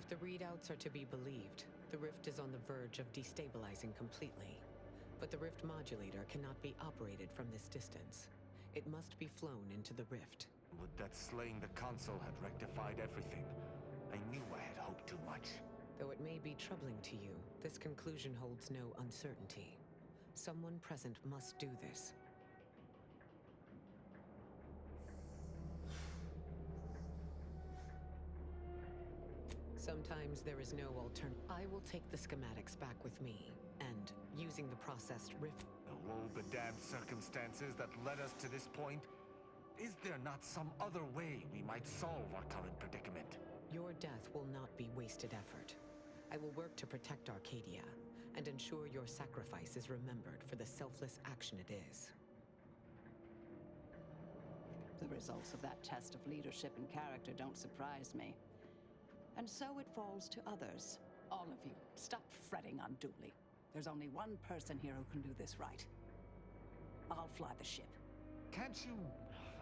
If the readouts are to be believed, the rift is on the verge of destabilizing completely. But the rift modulator cannot be operated from this distance. It must be flown into the rift. Would that slaying the console had rectified everything? I knew I had hoped too much. Though it may be troubling to you, this conclusion holds no uncertainty. Someone present must do this. Sometimes there is no alternative. I will take the schematics back with me, and, using the processed rift... The woe-bedamned circumstances that led us to this point? Is there not some other way we might solve our current predicament? Your death will not be wasted effort. I will work to protect Arcadia, and ensure your sacrifice is remembered for the selfless action it is. The results of that test of leadership and character don't surprise me. And so it falls to others. All of you, stop fretting unduly. There's only one person here who can do this right. I'll fly the ship. Can't you,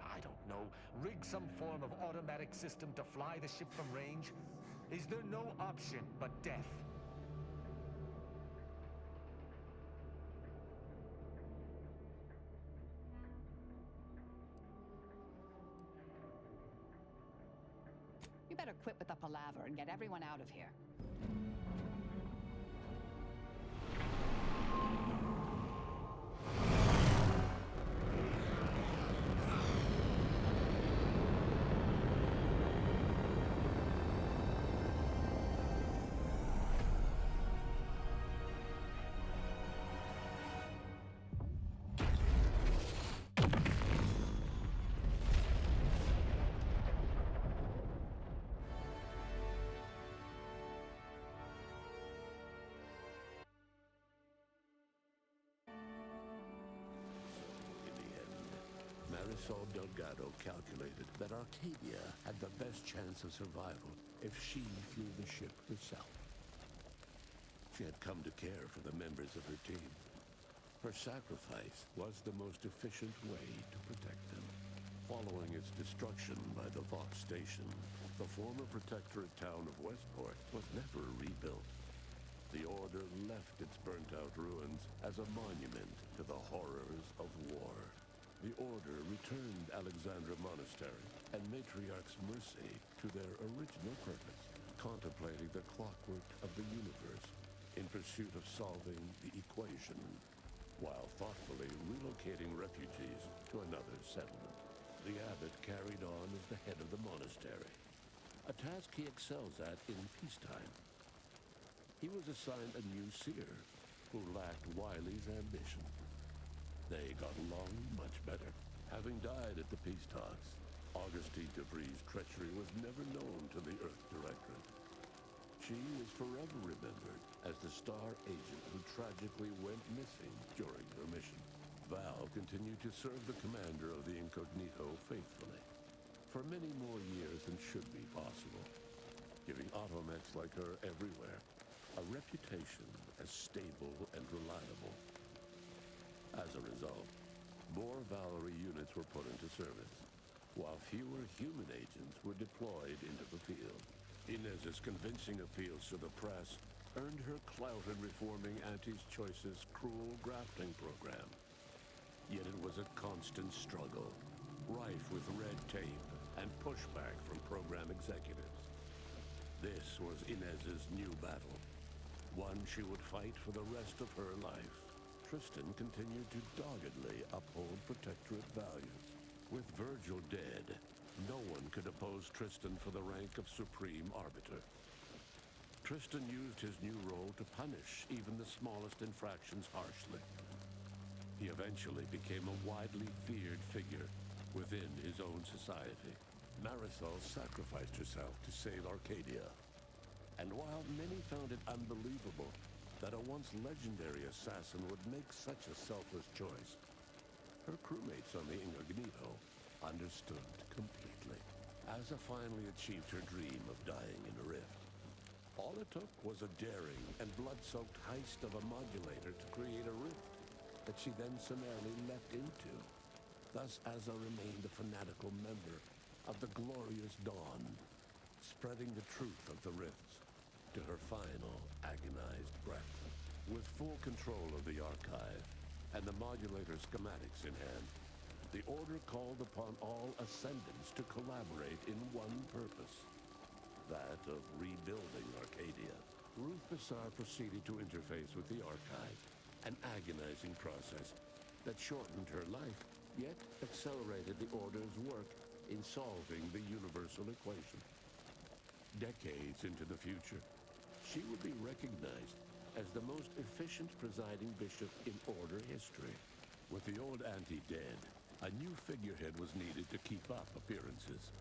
I don't know, rig some form of automatic system to fly the ship from range? Is there no option but death? You better quit with the palaver and get everyone out of here. Marisol Delgado calculated that Arcadia had the best chance of survival if she flew the ship herself. She had come to care for the members of her team. Her sacrifice was the most efficient way to protect them. Following its destruction by the Vox station, the former protectorate town of Westport was never rebuilt. The Order left its burnt-out ruins as a monument to the horrors of war. The Order returned Alexandra Monastery and Matriarch's Mercy to their original purpose, contemplating the clockwork of the universe in pursuit of solving the equation, while thoughtfully relocating refugees to another settlement. The abbot carried on as the head of the monastery, a task he excels at in peacetime. He was assigned a new seer who lacked Wiley's ambition. They got along much better. Having died at the peace talks, Augustine DeVries' treachery was never known to the Earth Directorate. She is forever remembered as the Star agent who tragically went missing during her mission. Val continued to serve the commander of the Incognito faithfully for many more years than should be possible, giving automechs like her everywhere a reputation as stable and reliable. As a result, more Valkyrie units were put into service, while fewer human agents were deployed into the field. Inez's convincing appeals to the press earned her clout in reforming Auntie's Choice's cruel grafting program. Yet it was a constant struggle, rife with red tape and pushback from program executives. This was Inez's new battle, one she would fight for the rest of her life. Tristan continued to doggedly uphold Protectorate values. With Virgil dead, no one could oppose Tristan for the rank of Supreme Arbiter. Tristan used his new role to punish even the smallest infractions harshly. He eventually became a widely feared figure within his own society. Marisol sacrificed herself to save Arcadia. And while many found it unbelievable that a once legendary assassin would make such a selfless choice, her crewmates on the Incognito understood completely. Asa finally achieved her dream of dying in a rift. All it took was a daring and blood-soaked heist of a modulator to create a rift that she then summarily leapt into. Thus Asa remained a fanatical member of the Glorious Dawn, spreading the truth of the rifts final, agonized breath. With full control of the archive and the modulator schematics in hand, the Order called upon all Ascendants to collaborate in one purpose, that of rebuilding Arcadia. Ruth Bassar proceeded to interface with the archive, an agonizing process that shortened her life, yet accelerated the Order's work in solving the universal equation. Decades into the future, she would be recognized as the most efficient presiding bishop in Order history. With the old auntie dead, a new figurehead was needed to keep up appearances.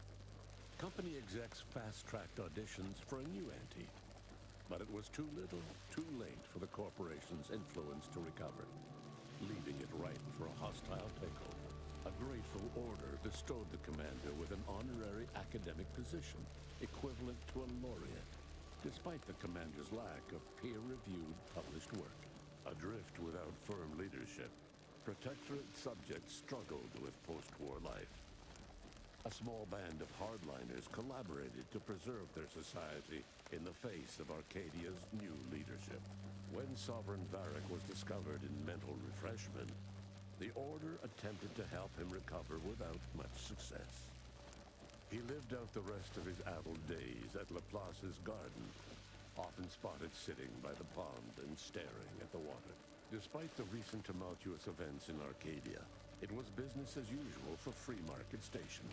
Company execs fast-tracked auditions for a new auntie, but it was too little, too late for the corporation's influence to recover, leaving it ripe for a hostile takeover. A grateful Order bestowed the commander with an honorary academic position, equivalent to a laureate, despite the commander's lack of peer-reviewed published work. Adrift without firm leadership, Protectorate subjects struggled with post-war life. A small band of hardliners collaborated to preserve their society in the face of Arcadia's new leadership. When Sovereign Varric was discovered in mental refreshment, the Order attempted to help him recover without much success. He lived out the rest of his addled days at Laplace's garden, often spotted sitting by the pond and staring at the water. Despite the recent tumultuous events in Arcadia, it was business as usual for Free Market Station.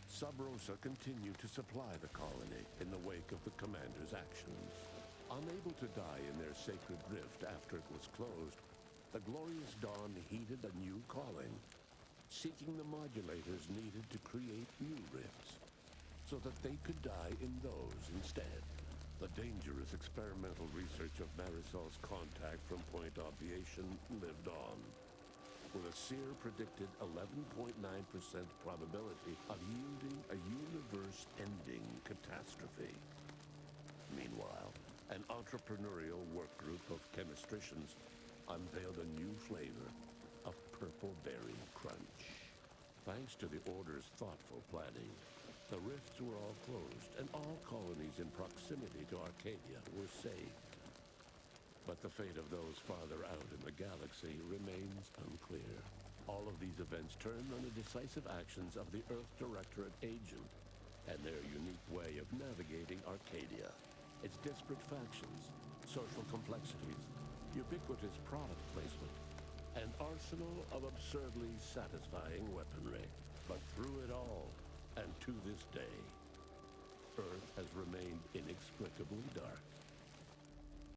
Sub Rosa continued to supply the colony in the wake of the commander's actions. Unable to die in their sacred rift after it was closed, the Glorious Dawn heeded a new calling, seeking the modulators needed to create new rifts, so that they could die in those instead. The dangerous experimental research of Marisol's contact from Point Obviation lived on, with a seer predicted 11.9% probability of yielding a universe-ending catastrophe. Meanwhile, an entrepreneurial work group of chemistricians unveiled a new flavor of Purple Berry Crunch. Thanks to the Order's thoughtful planning, the rifts were all closed, and all colonies in proximity to Arcadia were saved. But the fate of those farther out in the galaxy remains unclear. All of these events turned on the decisive actions of the Earth Directorate agent and their unique way of navigating Arcadia, its disparate factions, social complexities, ubiquitous product placement, an arsenal of absurdly satisfying weaponry. But through it all, and to this day, Earth has remained inexplicably dark.